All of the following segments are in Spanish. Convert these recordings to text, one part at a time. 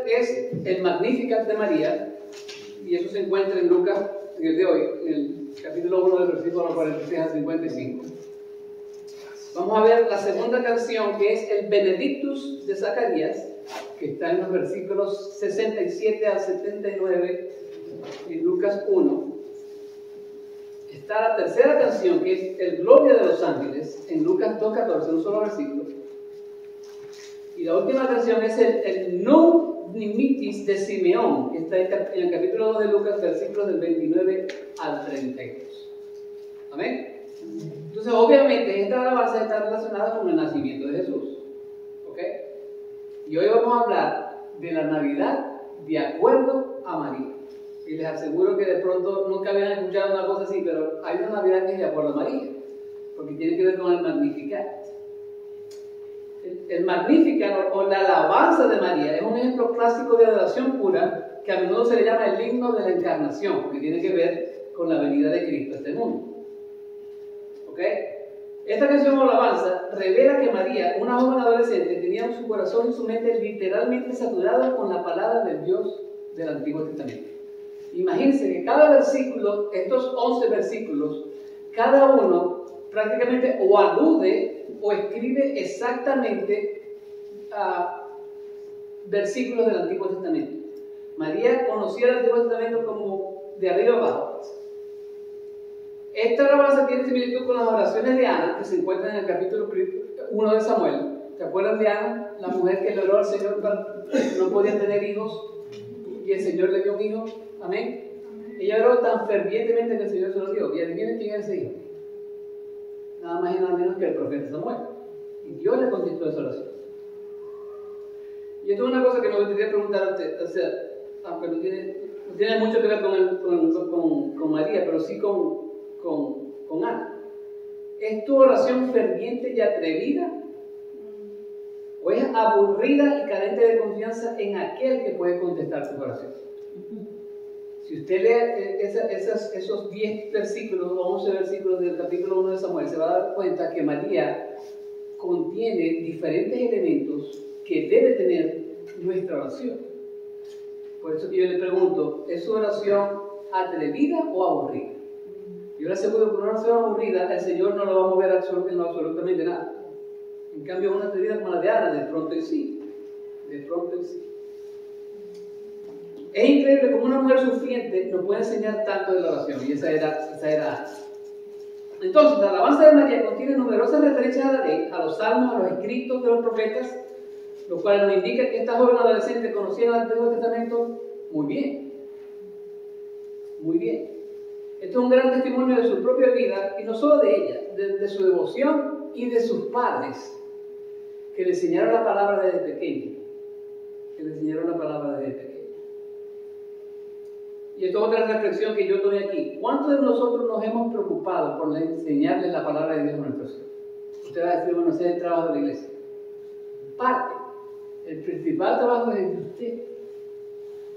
es el Magnificat de María, y eso se encuentra en Lucas, en el de hoy, en el capítulo 1 del versículo 46 al 55. Vamos a ver la segunda canción, que es el Benedictus de Zacarías, que está en los versículos 67 al 79 en Lucas 1. Está la tercera canción, que es el Gloria de los Ángeles, en Lucas 2:14, un solo versículo. Y la última canción es el Nunc Dimittis de Simeón, que está en el capítulo 2 de Lucas, versículos del 29 al 32. ¿Amén? Entonces, obviamente, esta alabanza está relacionada con el nacimiento de Jesús. ¿Ok? Y hoy vamos a hablar de la Navidad de acuerdo a María. Y les aseguro que de pronto nunca habían escuchado una cosa así, pero hay una Navidad que es de acuerdo a María, porque tiene que ver con el Magnificat. El Magnificat o la alabanza de María es un ejemplo clásico de adoración pura que a menudo se le llama el himno de la encarnación, porque tiene que ver con la venida de Cristo a este mundo. ¿Ok? Esta canción o alabanza revela que María, una joven adolescente, tenía su corazón y su mente literalmente saturados con la palabra del Dios del Antiguo Testamento. Imagínense que cada versículo, estos 11 versículos, cada uno prácticamente o alude o escribe exactamente versículos del Antiguo Testamento. María conocía el Antiguo Testamento como de arriba abajo. Esta alabanza tiene similitud con las oraciones de Ana, que se encuentran en el capítulo 1 de Samuel. ¿Se acuerdan de Ana, la mujer que le oró al Señor cuando no podía tener hijos y el Señor le dio un hijo? Amén. Ella oró tan fervientemente que el Señor se lo dio. Y adivinen quién es ese hijo. Nada más y nada menos que el profeta Samuel. Y Dios le contestó esa oración. Y esto es una cosa que me gustaría preguntar a usted, o sea, aunque no tiene mucho que ver con María, pero sí con Ana. ¿Es tu oración ferviente y atrevida? ¿O es aburrida y carente de confianza en aquel que puede contestar tu oración? Si usted lee esos 10 versículos o 11 versículos del capítulo 1 de Samuel, se va a dar cuenta que María contiene diferentes elementos que debe tener nuestra oración. Por eso que yo le pregunto, ¿es su oración atrevida o aburrida? Yo le aseguro que una oración aburrida, el Señor no lo va a mover en absolutamente nada. En cambio, una atrevida como la de Ana, de pronto y sí. De pronto y sí. Es increíble cómo una mujer sufriente nos puede enseñar tanto de la oración, y esa era Ana. Entonces, la alabanza de María contiene numerosas referencias a la ley, a los salmos, a los escritos de los profetas, lo cual nos indica que esta joven adolescente conocía el Antiguo Testamento muy bien. Muy bien. Esto es un gran testimonio de su propia vida, y no solo de ella, de su devoción y de sus padres, que le enseñaron la palabra desde pequeña. Y esto es otra reflexión que yo doy aquí. ¿Cuántos de nosotros nos hemos preocupado por enseñarles la palabra de Dios a nuestros hijos? Usted va a decir, bueno, ese es el trabajo de la iglesia. Parte. El principal trabajo es de usted.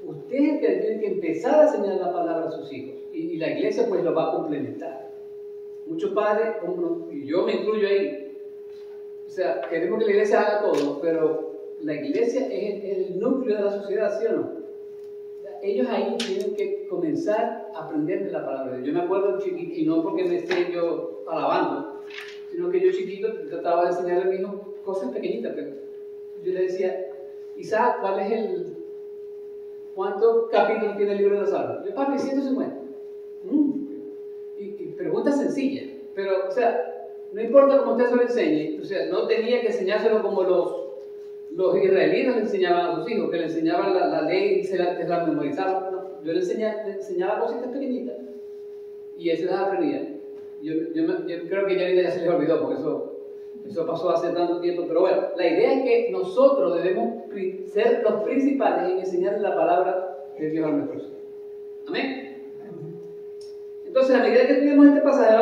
Usted es el que tiene que empezar a enseñar la palabra a sus hijos. Y la iglesia pues lo va a complementar. Muchos padres, y yo me incluyo ahí, o sea, queremos que la iglesia haga todo, pero la iglesia es el núcleo de la sociedad, ¿sí o no? Ellos ahí tienen que comenzar a aprender de la palabra de Dios. Yo me acuerdo chiquito, y no porque me esté yo alabando, sino que yo chiquito trataba de enseñarle a mi hijo cosas pequeñitas, pero yo le decía, Isaac, ¿cuántos capítulos tiene el libro de los Salmos? Yo, papi, 150. Y pregunta sencilla, pero, o sea, no importa cómo usted se lo enseñe, o sea, no tenía que enseñárselo como los israelitas le enseñaban a sus hijos, que le enseñaban la ley y se la memorizaban. No, yo le enseñaba cositas pequeñitas y él se las aprendía. Yo creo que ya se les olvidó, porque eso pasó hace tanto tiempo. Pero bueno, la idea es que nosotros debemos ser los principales en enseñarle la palabra de Dios a nuestros hijos. Amén. Entonces, a medida que estudiamos este pasaje,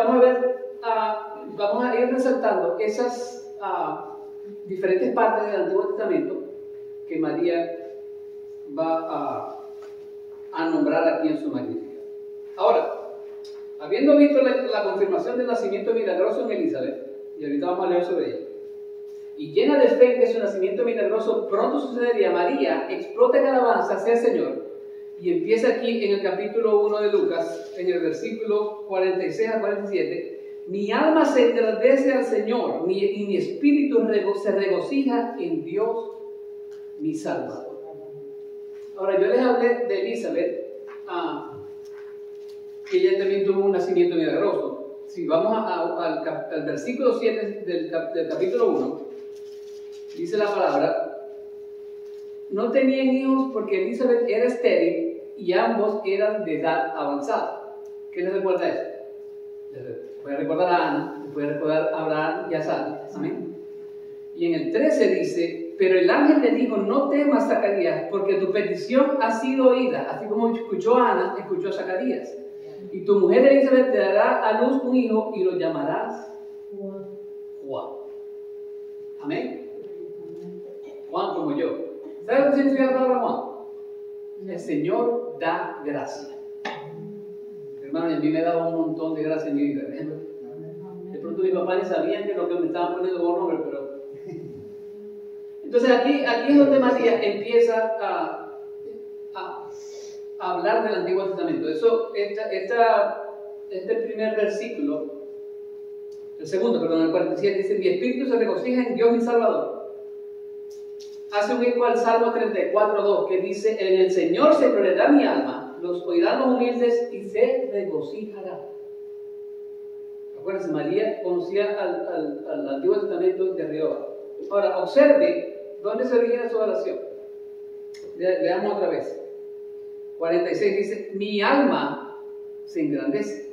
vamos a ir resaltando esas diferentes partes del Antiguo Testamento que María va a nombrar aquí en su Magnificat. Ahora, habiendo visto la confirmación del nacimiento milagroso en Elizabeth, y ahorita vamos a leer sobre ella, y llena de fe en que su nacimiento milagroso pronto sucedería, María explota en alabanza hacia el Señor y empieza aquí en el capítulo 1 de Lucas, en el versículo 46 a 47. Mi alma se engrandece al Señor y mi espíritu se regocija en Dios mi Salvador. Ahora, yo les hablé de Elizabeth, que ella también tuvo un nacimiento milagroso. Si vamos al versículo 7 del capítulo 1, dice la palabra: no tenían hijos porque Elizabeth era estéril y ambos eran de edad avanzada. ¿Qué les recuerda eso? Les puede recordar a Ana, les puede recordar a Abraham y a Sara. Amén. Y en el 13 dice: pero el ángel le dijo: no temas, Zacarías, porque tu petición ha sido oída. Así como escuchó a Ana, escuchó a Zacarías. Y tu mujer Elizabeth te dará a luz un hijo y lo llamarás Juan. Amén. Juan como yo. ¿Sabes lo que significa la palabra Juan? El Señor da gracia. Hermano, a mí me daba un montón de gracia en mi vida. De pronto mi papá ni sabía que lo que me estaban poniendo como nombre, pero... Entonces aquí es donde María empieza a hablar del Antiguo Testamento. Este primer versículo, el 47, dice: mi espíritu se regocija en Dios mi Salvador. Hace un eco al Salmo 34:2, que dice: en el Señor se gloriará mi alma, los oirán los humildes y se regocijará. Acuérdense, María conocía al Antiguo Testamento de arriba abajo. Ahora, observe dónde se origina su oración. Leamos otra vez. 46 dice: mi alma se engrandece.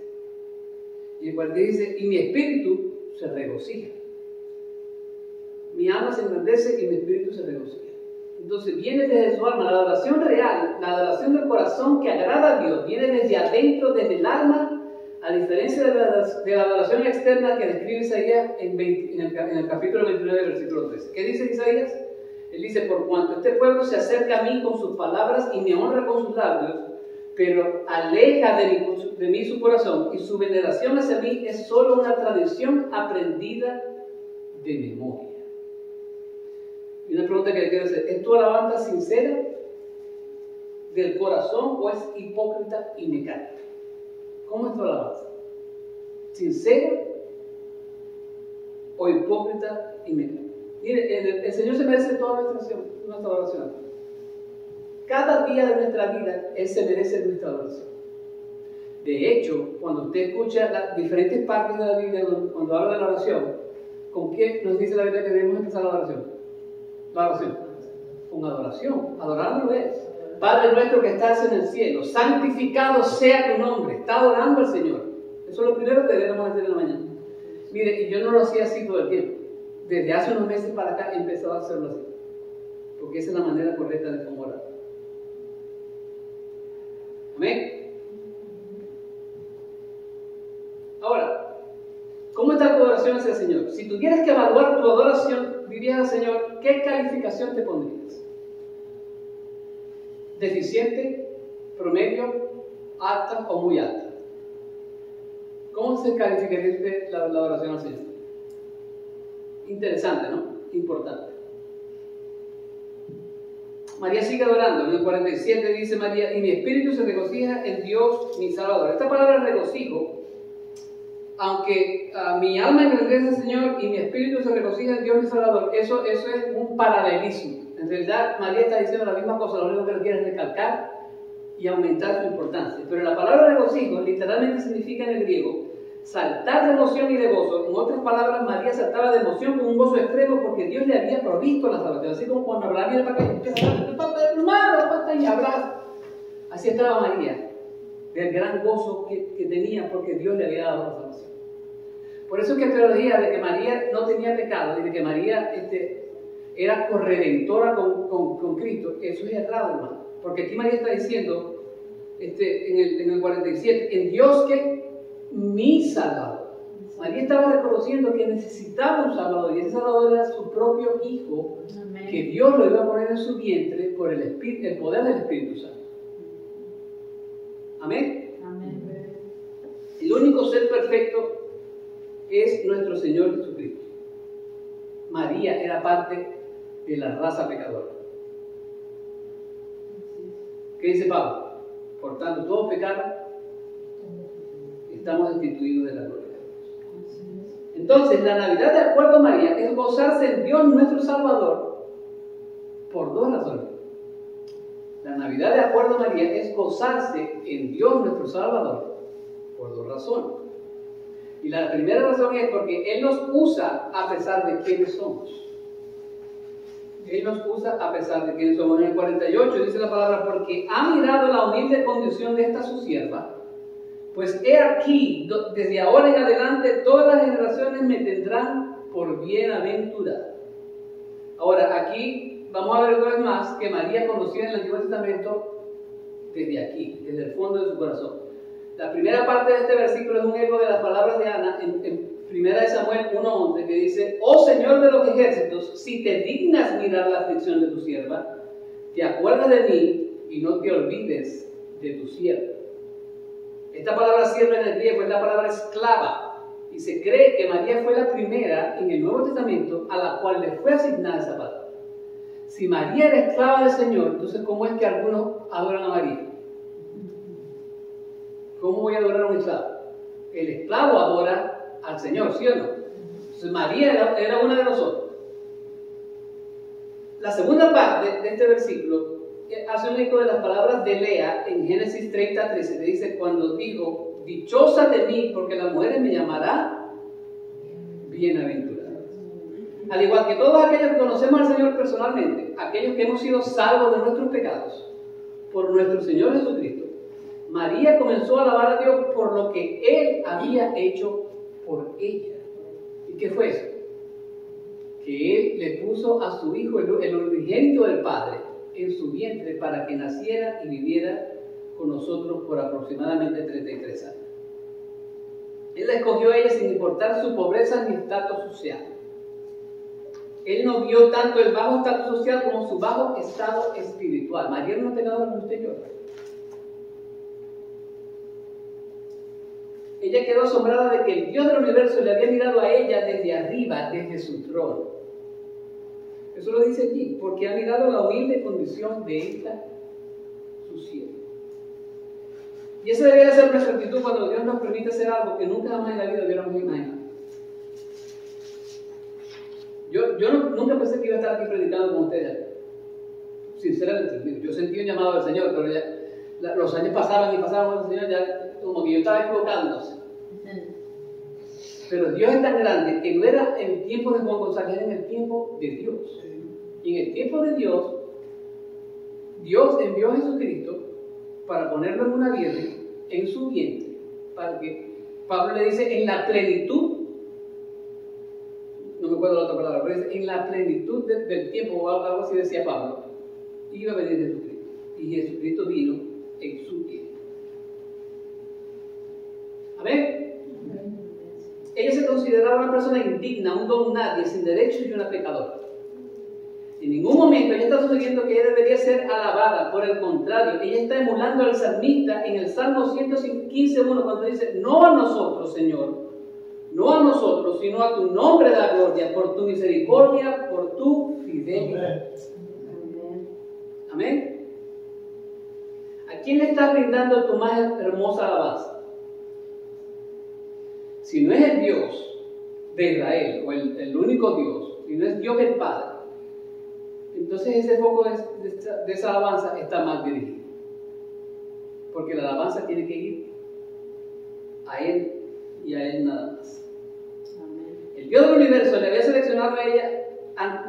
Y el 46 dice: y mi espíritu se regocija. Mi alma se engrandece y mi espíritu se regocija. Entonces viene desde su alma. La adoración real, la adoración del corazón que agrada a Dios, viene desde adentro, desde el alma, a diferencia de la adoración externa que describe Isaías en el capítulo 29, versículo 13. ¿Qué dice Isaías? Él dice: por cuanto este pueblo se acerca a mí con sus palabras y me honra con sus labios, pero aleja de mí su corazón, y su veneración hacia mí es solo una tradición aprendida de memoria. Y una pregunta que le quiero hacer: ¿es tu alabanza sincera del corazón o es hipócrita y mecánica? ¿Cómo es tu alabanza? ¿Sincera o hipócrita y mecánica? Mire, el Señor se merece toda nuestra oración. Cada día de nuestra vida, Él se merece nuestra oración. De hecho, cuando usted escucha las diferentes partes de la Biblia, cuando habla de la oración, ¿con qué nos dice la Biblia que debemos empezar la oración? La oración. Con adoración. Adorándolo es. Padre nuestro que estás en el cielo, santificado sea tu nombre. Está adorando al Señor. Eso es lo primero que debemos hacer en la mañana. Mire, y yo no lo hacía así todo el tiempo. Desde hace unos meses para acá he empezado a hacerlo así. Porque esa es la manera correcta de cómo orar. ¿Amén? Ahora, ¿cómo está tu adoración hacia el Señor? Si tuvieras que evaluar tu adoración, dirías al Señor, ¿qué calificación te pondrías? ¿Deficiente, promedio, alta o muy alta? ¿Cómo se calificaría usted la adoración al Señor? Interesante, ¿no? Importante. María sigue adorando. En el 47 dice María: y mi espíritu se regocija en Dios mi Salvador. Esta palabra regocijo, aunque mi alma engrandece al Señor y mi espíritu se regocija en Dios mi Salvador, eso es un paralelismo. En realidad María está diciendo la misma cosa, lo único que quiere es recalcar y aumentar su importancia. Pero la palabra regocijo literalmente significa en el griego saltar de emoción y de gozo. En otras palabras, María saltaba de emoción con un gozo extremo porque Dios le había provisto la salvación. Así como cuando Abraham viene para acá y empieza a hablar, hermano, y abraza. Así estaba María, del gran gozo que tenía porque Dios le había dado la salvación. Por eso es que la teología de que María no tenía pecado y de que María era corredentora con Cristo, eso es errado, hermano. Porque aquí María está diciendo, en el 47, en Dios que mi Salvador. María estaba reconociendo que necesitaba un Salvador, y ese Salvador era su propio Hijo. Amén. Que Dios lo iba a poner en su vientre por el poder del Espíritu Santo. Amén. Amén. El único ser perfecto es nuestro Señor Jesucristo. María era parte de la raza pecadora. ¿Qué dice Pablo? Por tanto, todos pecaron, estamos destituidos de la gloria de Dios. Entonces, la Navidad, de acuerdo a María, es gozarse en Dios nuestro Salvador por dos razones. La Navidad, de acuerdo a María, es gozarse en Dios nuestro Salvador por dos razones. Y la primera razón es porque Él nos usa a pesar de quienes somos. Él nos usa a pesar de quienes somos. En el 48 dice la palabra, porque ha mirado la humilde condición de esta su sierva, pues he aquí, desde ahora en adelante, todas las generaciones me tendrán por bienaventurada. Ahora, aquí vamos a ver otra vez más que María conocía en el Antiguo Testamento desde aquí, desde el fondo de su corazón. La primera parte de este versículo es un eco de las palabras de Ana en 1 Samuel 1:11, que dice: Oh Señor de los ejércitos, si te dignas mirar la aflicción de tu sierva, te acuerdas de mí y no te olvides de tu sierva. Esta palabra sierva en el griego es la palabra esclava, y se cree que María fue la primera en el Nuevo Testamento a la cual le fue asignada esa palabra. Si María era esclava del Señor, entonces ¿cómo es que algunos adoran a María? ¿Cómo voy a adorar a un esclavo? El esclavo adora al Señor, ¿sí o no? Entonces María era una de nosotros. La segunda parte de este versículo hace un eco de las palabras de Lea en Génesis 30:13, que dice: cuando dijo, dichosa de mí, porque las mujeres me llamarán bienaventurada. Al igual que todos aquellos que conocemos al Señor personalmente, aquellos que hemos sido salvos de nuestros pecados por nuestro Señor Jesucristo, María comenzó a alabar a Dios por lo que Él había hecho por ella. ¿Y qué fue eso? Que Él le puso a su Hijo, el unigénito del Padre, en su vientre para que naciera y viviera con nosotros por aproximadamente 33 años. Él la escogió a ella sin importar su pobreza ni estatus social. Él no vio tanto el bajo estatus social como su bajo estado espiritual. María no tenía nada como usted y yo. Ella quedó asombrada de que el Dios del universo le había mirado a ella desde arriba, desde su trono. Eso lo dice aquí, porque ha mirado la humilde condición de esta, su sierva. Y esa debería ser nuestra actitud cuando Dios nos permite hacer algo que nunca jamás en la vida hubiéramos imaginado. Yo nunca pensé que iba a estar aquí predicando con ustedes. Sinceramente, yo sentí un llamado del Señor, pero ya los años pasaban y pasaban con el Señor, ya como que yo estaba equivocándose. Pero Dios es tan grande que no era en el tiempo de Juan González, era en el tiempo de Dios. Y en el tiempo de Dios, Dios envió a Jesucristo para ponerlo en una virgen, en su vientre, para que, Pablo le dice, en la plenitud, no me acuerdo la otra palabra, pero dice, en la plenitud del tiempo, o algo así decía Pablo, iba a venir Jesucristo. Y Jesucristo vino en su vientre. Amén. Ella se consideraba una persona indigna, un don nadie, sin derechos y una pecadora. En ningún momento ella está sugiriendo que ella debería ser alabada. Por el contrario, ella está emulando al salmista en el Salmo 115:1 cuando dice: no a nosotros, Señor, no a nosotros, sino a tu nombre da gloria, por tu misericordia, por tu fidelidad. Amén. ¿A quién le estás brindando tu más hermosa alabanza? Si no es el Dios de Israel, o el único Dios, si no es Dios el Padre, entonces ese foco de esa alabanza está mal dirigido. Porque la alabanza tiene que ir a Él y a Él nada más. Amén. El Dios del universo le había seleccionado a ella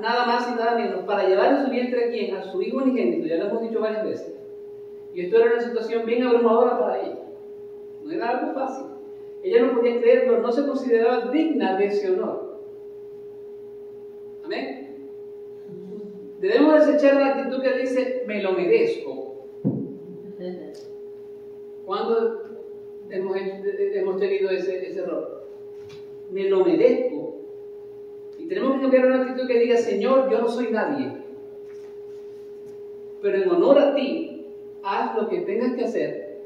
nada más y nada menos para llevar en su vientre a quién, a su Hijo unigénito, ya lo hemos dicho varias veces. Y esto era una situación bien abrumadora para ella. No era algo fácil. Ella no podía creerlo, no se consideraba digna de ese honor. Amén. Debemos desechar la actitud que dice, me lo merezco. ¿Cuándo hemos tenido ese error? Me lo merezco. Y tenemos que cambiar una actitud que diga, Señor, yo no soy nadie, pero en honor a ti, haz lo que tengas que hacer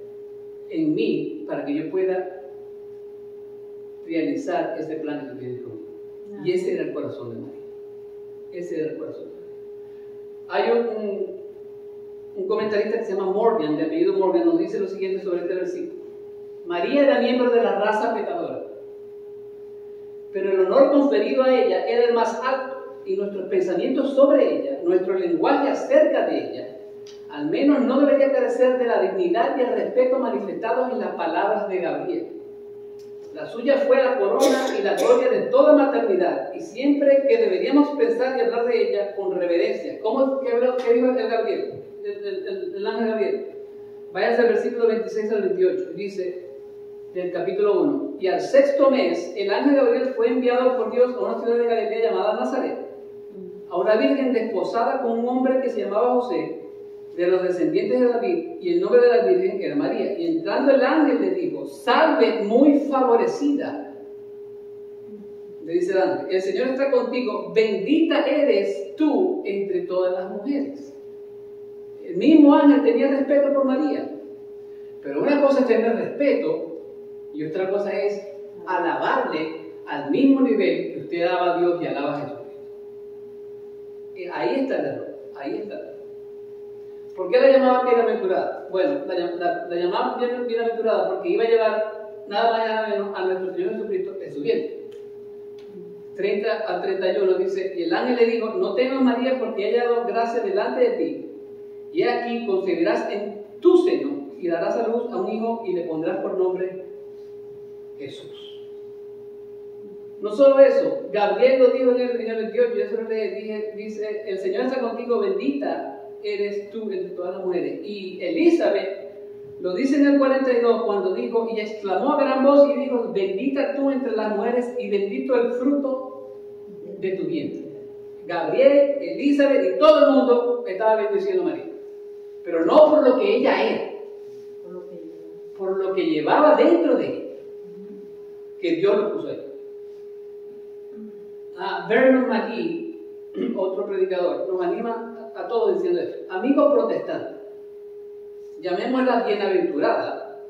en mí para que yo pueda realizar ese plan que tú tienes conmigo. Y ese era el corazón de María. Ese era el corazón. Hay un comentarista que se llama Morgan, de apellido Morgan, nos dice lo siguiente sobre este versículo. María era miembro de la raza pecadora, pero el honor conferido a ella era el más alto, y nuestros pensamientos sobre ella, nuestro lenguaje acerca de ella, al menos no debería carecer de la dignidad y el respeto manifestados en las palabras de Gabriel. La suya fue la corona y la gloria de toda maternidad, y siempre que deberíamos pensar y hablar de ella con reverencia. ¿Qué dijo el Gabriel? El ángel Gabriel. Váyanse al versículo 26 al 28, dice del capítulo 1. Y al sexto mes, el ángel Gabriel fue enviado por Dios a una ciudad de Galilea llamada Nazaret, a una virgen desposada con un hombre que se llamaba José, de los descendientes de David, y el nombre de la virgen era María. Y entrando el ángel le dijo: salve, muy favorecida. Le dice el ángel: el Señor está contigo, bendita eres tú entre todas las mujeres. El mismo ángel tenía respeto por María, pero una cosa es tener respeto y otra cosa es alabarle al mismo nivel que usted alaba a Dios y alaba a Jesucristo. Ahí está el error, ahí está el error. ¿Por qué la llamaban bienaventurada? Bueno, la llamaban bienaventurada porque iba a llevar nada más y nada menos a nuestro Señor Jesucristo en su vientre. 30 al 31 dice: y el ángel le dijo: no temas, María, porque he hallado gracia delante de ti, y he aquí concebirás en tu seno y darás a luz a un hijo y le pondrás por nombre Jesús. No solo eso, Gabriel lo dijo en el 28, yo solo le dije, dice: el Señor está contigo, bendita eres tú entre todas las mujeres. Y Elizabeth lo dice en el 42 cuando dijo, y exclamó a gran voz y dijo: bendita tú entre las mujeres y bendito el fruto de tu vientre. Gabriel, Elizabeth y todo el mundo estaba bendiciendo a María, pero no por lo que ella era, por lo que llevaba dentro de ella, que Dios lo puso ahí. Vernon McGee, otro predicador, nos anima a todos diciendo esto: amigos protestantes, llamémosla bienaventurada,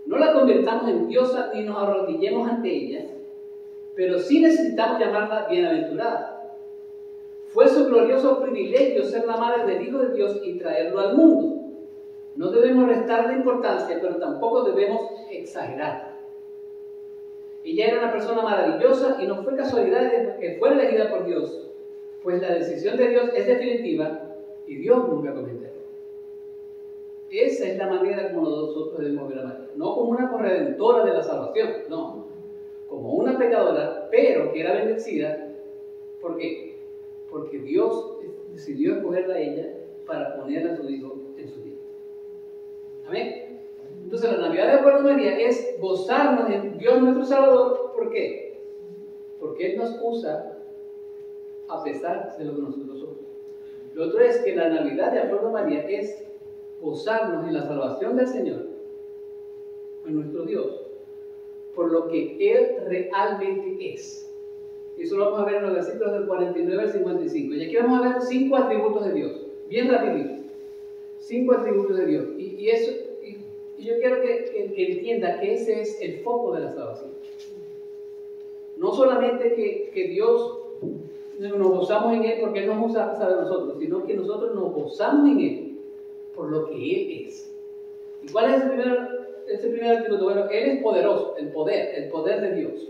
no la convirtamos en diosa ni nos arrodillemos ante ella, pero sí necesitamos llamarla bienaventurada. Fue su glorioso privilegio ser la madre del Hijo de Dios y traerlo al mundo. No debemos restarle importancia, pero tampoco debemos exagerar. Ella era una persona maravillosa y no fue casualidad que fuera elegida por Dios, pues la decisión de Dios es definitiva y Dios nunca comete error. Esa es la manera como nosotros debemos ver a María. No como una corredentora de la salvación, no. Como una pecadora, pero que era bendecida. ¿Por qué? Porque Dios decidió escogerla a ella para poner a su Hijo en su vida. Amén. Entonces la Navidad de acuerdo a María es gozarnos en Dios nuestro Salvador. ¿Por qué? Porque Él nos usa a pesar de lo que nosotros somos. Lo otro es que la Navidad de acuerdo a María es gozarnos en la salvación del Señor, en nuestro Dios, por lo que Él realmente es. Y eso lo vamos a ver en los versículos del 49 al 55. Y aquí vamos a ver 5 atributos de Dios, bien rapidito. 5 atributos de Dios. Y yo quiero que entienda que ese es el foco de la salvación. No solamente que Dios nos gozamos en Él porque Él nos usa a pesar de nosotros, sino que nosotros nos gozamos en Él por lo que Él es. ¿Y cuál es ese primer atributo? Bueno, Él es poderoso, el poder de Dios.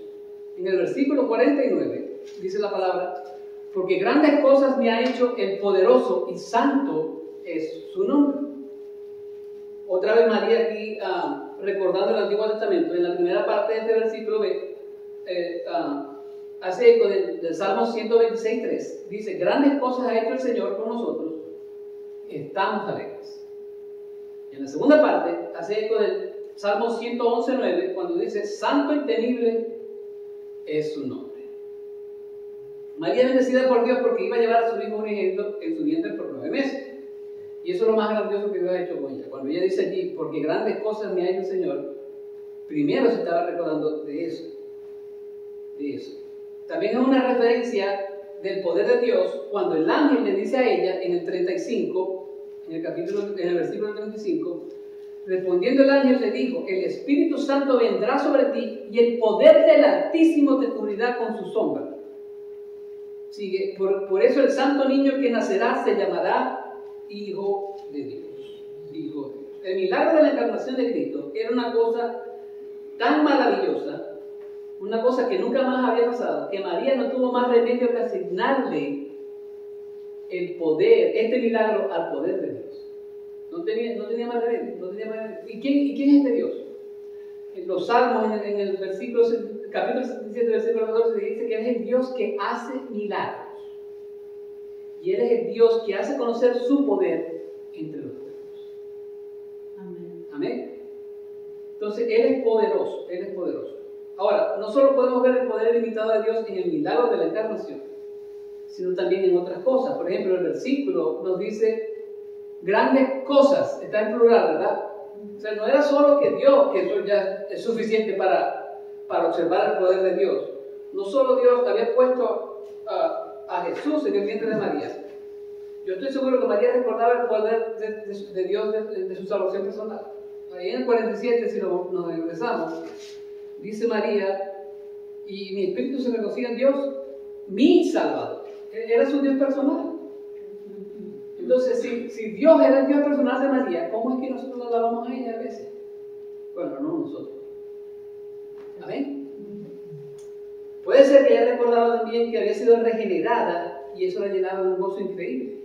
En el versículo 49 dice la palabra: porque grandes cosas me ha hecho el poderoso y santo es su nombre. Otra vez María aquí recordando el Antiguo Testamento, en la primera parte de este versículo hace eco del Salmo 126:3. Dice: grandes cosas ha hecho el Señor con nosotros, estamos alegres. Y en la segunda parte hace eco del Salmo 111:9, cuando dice: santo y temible es su nombre. María es bendecida por Dios porque iba a llevar a su hijo unigénito en su vientre por 9 meses. Y eso es lo más grandioso que Dios ha hecho con ella. Cuando ella dice allí: porque grandes cosas me ha hecho el Señor, primero se estaba recordando de eso. También es una referencia del poder de Dios cuando el ángel le dice a ella en el 35, en el versículo 35, respondiendo el ángel le dijo: el Espíritu Santo vendrá sobre ti y el poder del Altísimo te cubrirá con su sombra. Sigue, por eso el santo niño que nacerá se llamará Hijo de Dios. Hijo de Dios. El milagro de la encarnación de Cristo era una cosa tan maravillosa, una cosa que nunca más había pasado, que María no tuvo más remedio que asignarle el poder, este milagro, al poder de Dios. No tenía más remedio. ¿Y quién es este Dios? En los Salmos, en el capítulo 77, versículo 14, dice que Él es el Dios que hace milagros. Y Él es el Dios que hace conocer su poder entre los pueblos. Amén. Amén. Entonces, Él es poderoso. Ahora, no solo podemos ver el poder ilimitado de Dios en el milagro de la encarnación, sino también en otras cosas. Por ejemplo, el versículo nos dice grandes cosas, está en plural, ¿verdad? O sea, no era solo que Dios, que eso ya es suficiente para observar el poder de Dios. No solo Dios había puesto a Jesús en el vientre de María. Yo estoy seguro que María recordaba el poder de Dios de su salvación personal. Ahí en el 47, si nos regresamos, dice María, y mi espíritu se regocija en Dios, mi Salvador. Era su Dios personal. Entonces, si Dios era el Dios personal de María, ¿cómo es que nosotros la alabamos a ella a veces? Bueno, no nosotros. ¿Amén? Puede ser que ella recordaba también que había sido regenerada y eso la llenaba de un gozo increíble.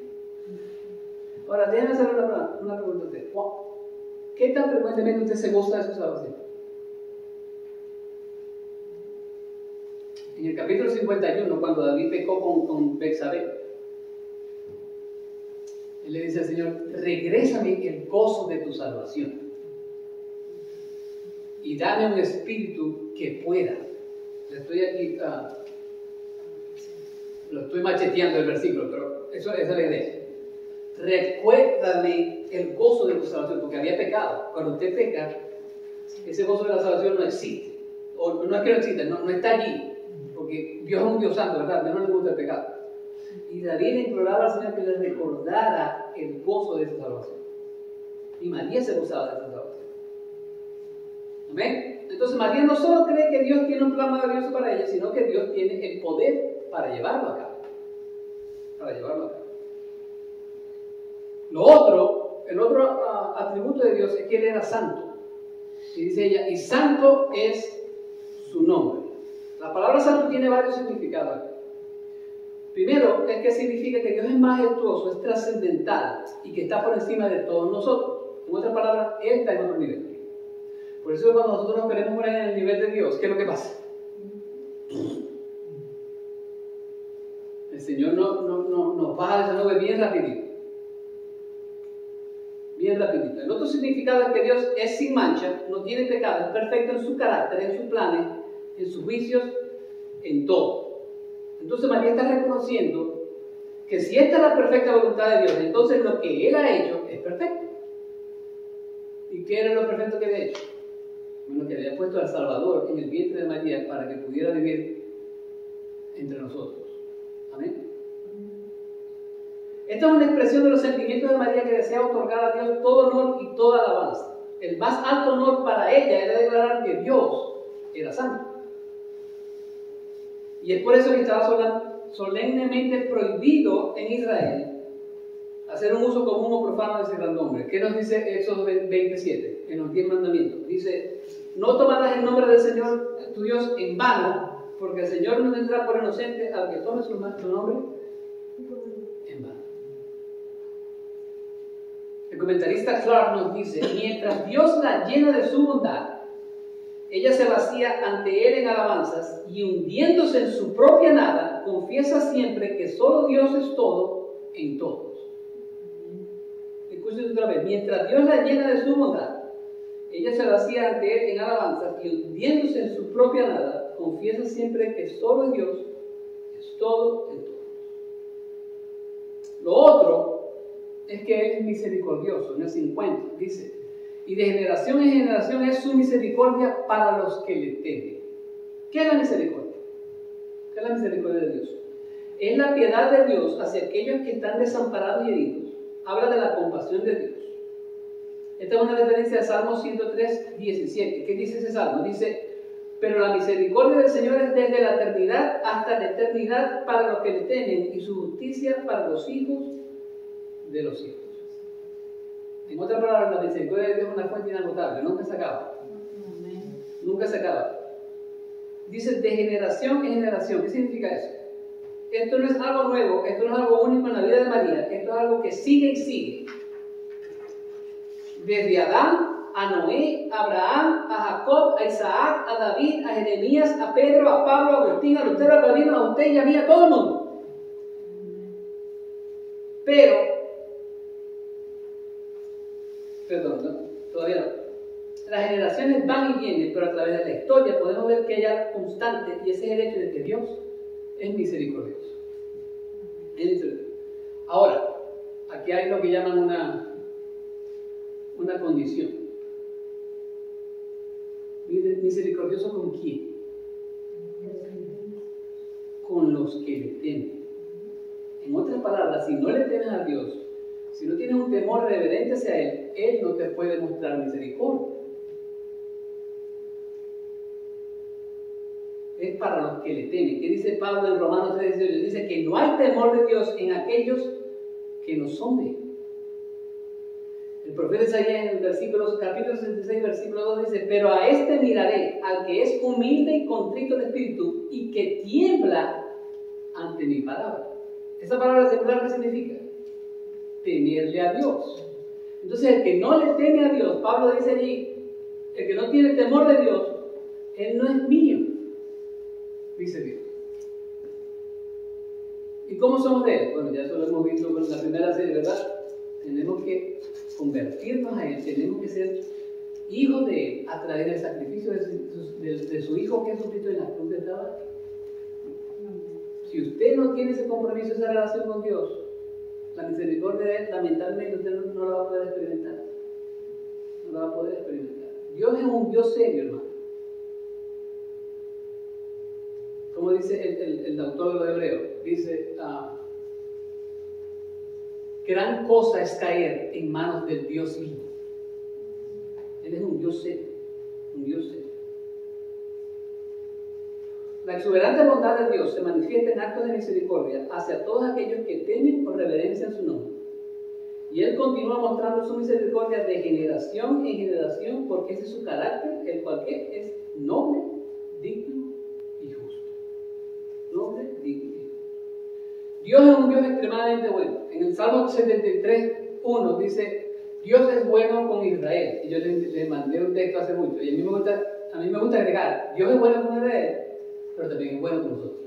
Ahora, déjenme hacer una pregunta a usted. ¿Qué tan frecuentemente usted se goza de su salvación? En el capítulo 51, cuando David pecó con Betsabé, él le dice al Señor, regrésame el gozo de tu salvación y dame un espíritu que pueda. Estoy aquí, lo estoy macheteando el versículo, pero esa es la idea. Recuérdame el gozo de tu salvación, porque había pecado. Cuando usted peca, ese gozo de la salvación no existe. O no es que no existe, no está allí, porque Dios es un Dios santo, ¿verdad? A Dios no le gusta el pecado. Y David le imploraba al Señor que le recordara el gozo de esa salvación. Y María se gozaba de esa salvación. ¿Amén? Entonces María no solo cree que Dios tiene un plan maravilloso para ella, sino que Dios tiene el poder para llevarlo a cabo. El otro atributo de Dios es que Él era santo. Y dice ella, y santo es su nombre. La palabra santo tiene varios significados aquí. Primero, es que significa que Dios es majestuoso, es trascendental y que está por encima de todos nosotros. En otras palabras, Él está en otro nivel. Por eso cuando nosotros nos queremos poner en el nivel de Dios, ¿qué es lo que pasa? El Señor nos baja de esa nube bien rapidito. Bien rapidito. El otro significado es que Dios es sin mancha, no tiene pecado, es perfecto en su carácter, en sus planes, en sus juicios, en todo. Entonces María está reconociendo que si esta es la perfecta voluntad de Dios, entonces lo que Él ha hecho es perfecto. ¿Y qué era lo perfecto que había hecho? Bueno, que había puesto al Salvador en el vientre de María para que pudiera vivir entre nosotros. Amén. Esta es una expresión de los sentimientos de María que desea otorgar a Dios todo honor y toda alabanza. El más alto honor para ella era declarar que Dios era santo. Y es por eso que estaba solemnemente prohibido en Israel hacer un uso común o profano de ese gran nombre. ¿Qué nos dice Éxodo 27? En los 10 mandamientos. Dice, no tomarás el nombre del Señor tu Dios en vano, porque el Señor no tendrá por inocente al que tome su nombre en vano. El comentarista Clark nos dice, mientras Dios la llena de su bondad, ella se vacía ante Él en alabanzas y hundiéndose en su propia nada, confiesa siempre que solo Dios es todo en todos. Escuchen otra vez, mientras Dios la llena de su bondad, ella se vacía ante Él en alabanzas y hundiéndose en su propia nada, confiesa siempre que solo Dios es todo en todos. Lo otro es que Él es misericordioso. En el 50 dice, y de generación en generación es su misericordia para los que le temen. ¿Qué es la misericordia? ¿Qué es la misericordia de Dios? Es la piedad de Dios hacia aquellos que están desamparados y heridos. Habla de la compasión de Dios. Esta es una referencia a Salmo 103, 17. ¿Qué dice ese salmo? Dice, Pero la misericordia del Señor es desde la eternidad hasta la eternidad para los que le temen, y su justicia para los hijos de los hijos. En otras palabras, la misericordia de Dios es una fuente inagotable, nunca se acaba. Nunca se acaba. Dice de generación en generación. ¿Qué significa eso? Esto no es algo nuevo, esto no es algo único en la vida de María, esto es algo que sigue y sigue. Desde Adán a Noé, a Abraham, a Jacob, a Isaac, a David, a Jeremías, a Pedro, a Pablo, a Agustín, a Lutero, a Calvino, a usted y a mí, a todo el mundo. Pero, perdón, ¿no? Todavía no. Las generaciones van y vienen, pero a través de la historia podemos ver que hay algo constante, y ese es el hecho de que Dios es misericordioso. Es misericordioso. Ahora, aquí hay lo que llaman una condición. ¿Misericordioso con quién? Con los que le temen. En otras palabras, si no le temes a Dios, si no tienes un temor reverente hacia Él, Él no te puede mostrar misericordia. Es para los que le temen. ¿Qué dice Pablo en Romanos 3:18? Dice que no hay temor de Dios en aquellos que no son de Él. El profeta Isaías en el capítulo 66, versículo 2 dice: pero a este miraré, al que es humilde y contrito de espíritu y que tiembla ante mi palabra. Esa palabra temblar, ¿qué significa? Temerle a Dios. Entonces, el que no le teme a Dios, Pablo dice allí, el que no tiene temor de Dios, él no es mío, dice Dios. ¿Y cómo somos de Él? Bueno, ya eso lo hemos visto en la primera serie, ¿verdad? Tenemos que convertirnos a Él, tenemos que ser hijos de Él a través del sacrificio de su Hijo Jesucristo en la cruz del Calvario. Si usted no tiene ese compromiso, esa relación con Dios, la misericordia de Él, lamentablemente usted no la va a poder experimentar. No la va a poder experimentar. Dios es un Dios serio, hermano. Como dice el autor de los Hebreos, dice, gran cosa es caer en manos del Dios vivo. Él es un Dios serio, un Dios serio. La exuberante bondad de Dios se manifiesta en actos de misericordia hacia todos aquellos que temen o reverencian su nombre. Y Él continúa mostrando su misericordia de generación en generación, porque ese es su carácter, el cual es noble, digno y justo. Noble, digno y justo. Dios es un Dios extremadamente bueno. En el Salmo 73:1 dice: Dios es bueno con Israel. Y yo le mandé un texto hace mucho. Y a mí me gusta agregar: Dios es bueno con Israel, pero también es bueno con nosotros.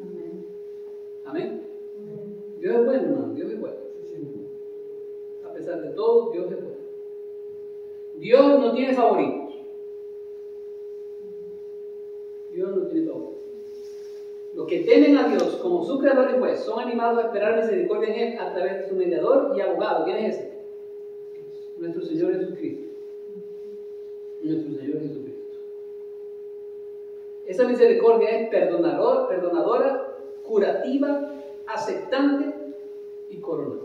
Amén. Amén. Dios es bueno, hermano. Dios es bueno. A pesar de todo, Dios es bueno. Dios no tiene favoritos. Dios no tiene favoritos. Los que temen a Dios como su creador y juez son animados a esperar misericordia en Él a través de su mediador y abogado. ¿Quién es ese? Nuestro Señor Jesucristo. Nuestro Señor Jesucristo. Esa misericordia es perdonadora, curativa, aceptante y coronada.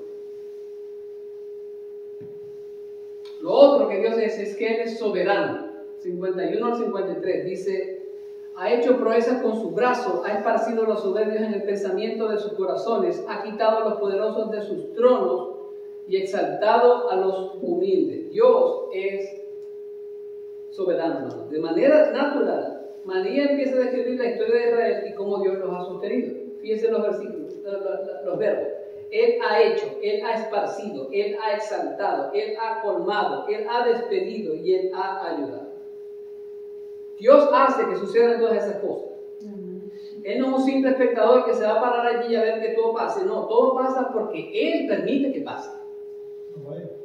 Lo otro que Dios es que Él es soberano. 51 al 53 dice: ha hecho proezas con su brazo, ha esparcido los soberbios en el pensamiento de sus corazones, ha quitado a los poderosos de sus tronos y exaltado a los humildes. Dios es soberano, hermano. De manera natural, María empieza a describir la historia de Israel y cómo Dios los ha sostenido. Fíjense los versículos, los verbos. Él ha hecho, Él ha esparcido, Él ha exaltado, Él ha colmado, Él ha despedido y Él ha ayudado. Dios hace que sucedan todas esas cosas. Él no es un simple espectador que se va a parar allí a ver que todo pase. No, todo pasa porque Él permite que pase.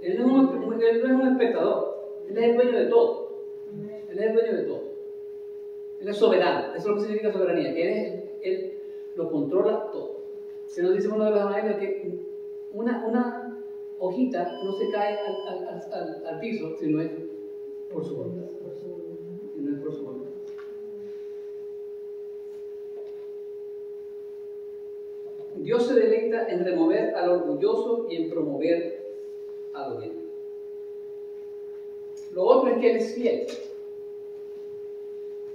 Él no es un espectador. Él es el dueño de todo. Él es el dueño de todo. Él es soberano. Eso es lo que significa soberanía. Que Él lo controla todo. Se nos dice uno de los evangelios que una hojita no se cae al piso si no es por su voluntad. Si no es por su voluntad. Dios se deleita en remover al orgulloso y en promover al humilde. Lo otro es que Él es fiel.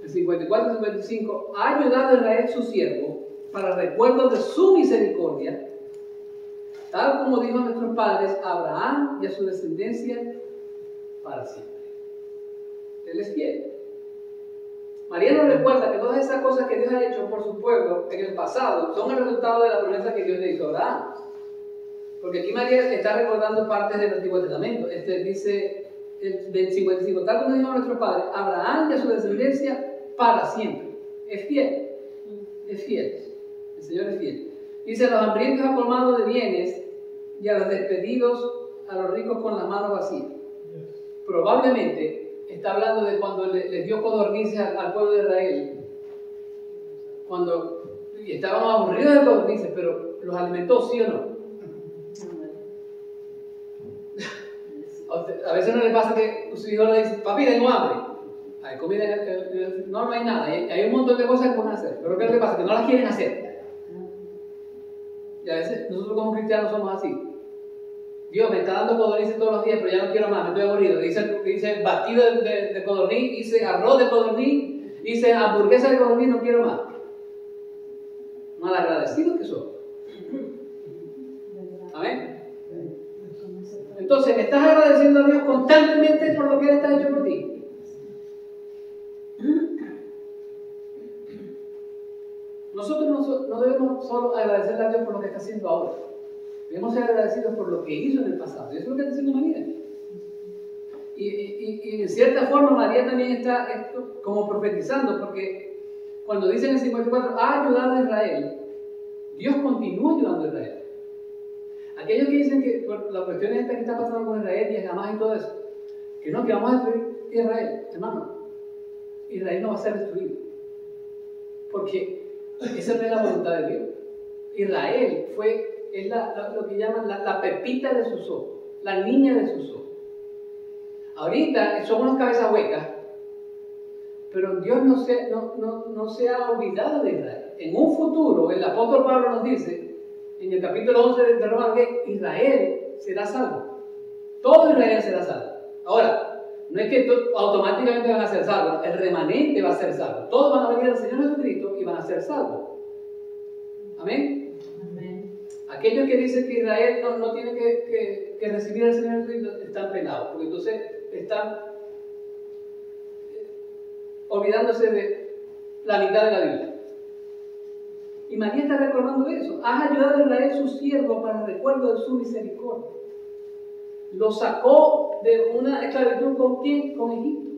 el 54 y 55, ha ayudado a Israel su siervo para recuerdo de su misericordia, tal como dijo a nuestros padres, a Abraham y a su descendencia para siempre. Él es fiel. María nos recuerda que todas esas cosas que Dios ha hecho por su pueblo en el pasado son el resultado de la promesa que Dios le hizo a Abraham. Porque aquí María está recordando partes del Antiguo Testamento. Dice del 55, tal como dijo a nuestros padres, Abraham y a su descendencia para siempre. Es fiel. Es fiel. El Señor es fiel. Dice, a los hambrientos ha colmado de bienes y a los despedidos, a los ricos con las manos vacías. Probablemente está hablando de cuando les dio codornices al pueblo de Israel. Y estaban aburridos de codornices, pero los alimentó, ¿sí o no? A veces no le pasa que su hijo le dice, papi, tengo hambre. Hay comida, no hay nada. Hay un montón de cosas que pueden hacer. Pero ¿qué es lo que pasa? Que no las quieren hacer. Y a veces nosotros como cristianos somos así. Dios me está dando codornices todos los días, pero ya no quiero más, me estoy aburrido. Hice batido de codorniz, hice arroz de codorniz, hice hamburguesa de codorniz, no quiero más. Malagradecidos que son. Amén. Entonces, ¿estás agradeciendo a Dios constantemente por lo que Él está hecho por ti? Nosotros no debemos solo agradecerle a Dios por lo que está haciendo ahora. Debemos ser agradecidos por lo que hizo en el pasado. Y eso es lo que está haciendo María. Y en cierta forma María también está como profetizando, porque cuando dice en el 54, ha ayudado a Israel, Dios continúa ayudando a Israel. Aquellos que dicen que por las cuestiones estas que están pasando con Israel y Hamas y todo eso, que vamos a destruir Israel, hermano, Israel no va a ser destruido. Porque esa no es la voluntad de Dios. Israel es lo que llaman la pepita de sus ojos, la niña de sus ojos. Ahorita son unas cabezas huecas, pero Dios no se ha olvidado de Israel. En un futuro, el apóstol Pablo nos dice, en el capítulo 11 de Romanos, que Israel será salvo. Todo Israel será salvo. Ahora, no es que automáticamente van a ser salvos, el remanente va a ser salvo. Todos van a venir al Señor Jesucristo y van a ser salvos. Amén. Aquellos que dicen que Israel no tiene que recibir al Señor Jesucristo están penados, porque entonces están olvidándose de la mitad de la Biblia. Y María está recordando eso. Has ayudado a Israel su siervo para el recuerdo de su misericordia. Lo sacó de una esclavitud ¿con quién? Con Egipto.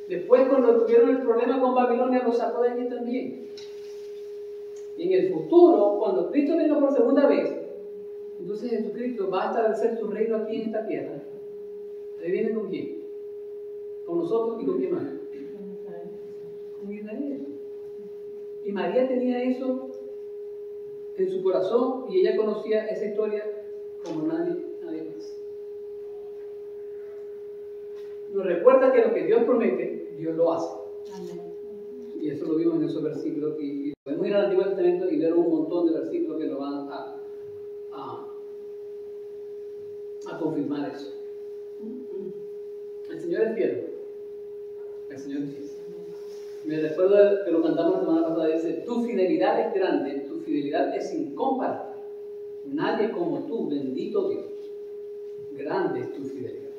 Después, cuando tuvieron el problema con Babilonia, lo sacó de allí también. Y en el futuro, cuando Cristo venga por segunda vez, entonces Jesucristo va a establecer su reino aquí en esta tierra. ¿Ahí viene con quién? Con nosotros y con quién más. Con Israel. Y María tenía eso en su corazón y ella conocía esa historia como nadie más. Nos recuerda que lo que Dios promete, Dios lo hace. Amén. Y eso lo vimos en esos versículos. Y podemos ir al Antiguo Testamento y ver un montón de versículos que nos van a confirmar eso. El Señor es fiel. El Señor es fiel. Me recuerdo que lo cantamos la semana pasada, dice, tu fidelidad es grande, tu fidelidad es incomparable. Nadie como tú, bendito Dios. Grande es tu fidelidad.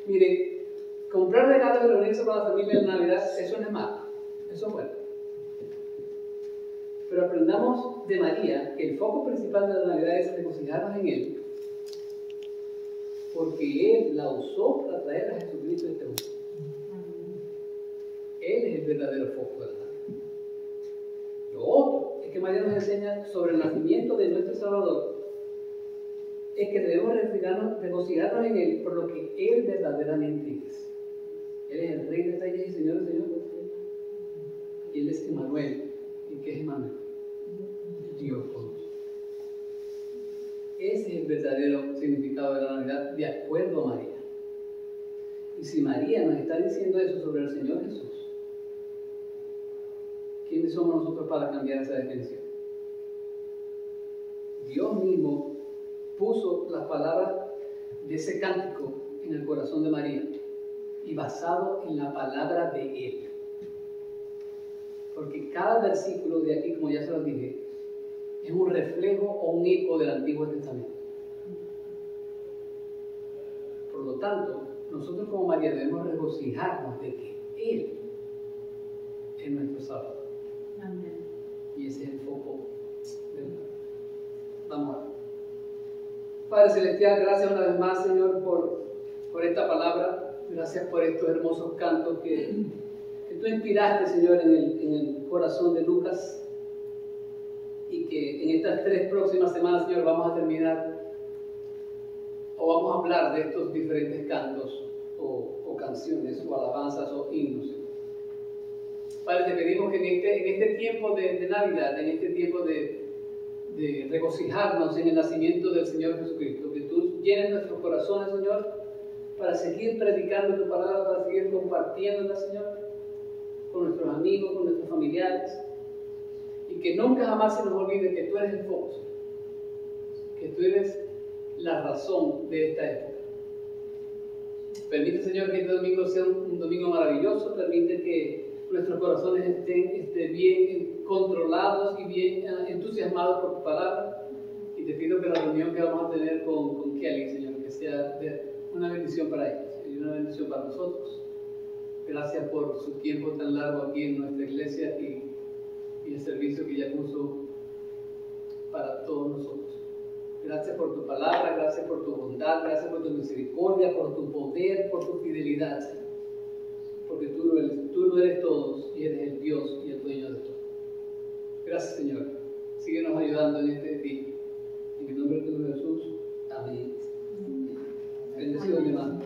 Mire, comprar regalos y reunirse con la familia en Navidad, eso no es malo, eso es bueno. Pero aprendamos de María que el foco principal de la Navidad es regocijarnos en Él, porque Él la usó para traer a Jesucristo a este mundo. Él es el verdadero foco de la Navidad. Lo otro es que María nos enseña sobre el nacimiento de nuestro Salvador, es que debemos regocijarnos en Él por lo que Él verdaderamente es. Él es el Rey de Reyes y Señor de Señores. Y Él es Emmanuel. ¿Y qué es Emmanuel? Dios con nosotros. Ese es el verdadero significado de la Navidad, de acuerdo a María. Y si María nos está diciendo eso sobre el Señor Jesús, ¿quiénes somos nosotros para cambiar esa definición? Dios mismo puso las palabras de ese cántico en el corazón de María y basado en la palabra de Él. Porque cada versículo de aquí, como ya se los dije, es un reflejo o un eco del Antiguo Testamento. Por lo tanto, nosotros como María debemos regocijarnos de que Él es nuestro Salvador. Amén. Y ese es el foco del... Vamos a ver. Padre Celestial, gracias una vez más, Señor, por esta palabra. Gracias por estos hermosos cantos que tú inspiraste, Señor, en el corazón de Lucas. Y que en estas 3 próximas semanas, Señor, vamos a terminar o vamos a hablar de estos diferentes cantos o canciones o alabanzas o himnos. Padre, te pedimos que en este tiempo de Navidad, en este tiempo de regocijarnos en el nacimiento del Señor Jesucristo, que tú llenes nuestros corazones, Señor, para seguir predicando tu palabra, para seguir compartiéndola, Señor, con nuestros amigos, con nuestros familiares, y que nunca jamás se nos olvide que tú eres el foco, que tú eres la razón de esta época. Permite, Señor, que este domingo sea un domingo maravilloso. Permite que nuestros corazones estén bien controlados y bien entusiasmados por tu palabra. Y te pido que la reunión que vamos a tener con Kelly, Señor, que sea una bendición para ellos y una bendición para nosotros. Gracias por su tiempo tan largo aquí en nuestra iglesia y el servicio que ella puso para todos nosotros. Gracias por tu palabra, gracias por tu bondad, gracias por tu misericordia, por tu poder, por tu fidelidad, Señor. Porque tú lo eres todos y eres el Dios y el dueño de todo. Gracias, Señor. Síguenos ayudando en este día. En el nombre de Jesús. Amén. Bendecido, mi hermano.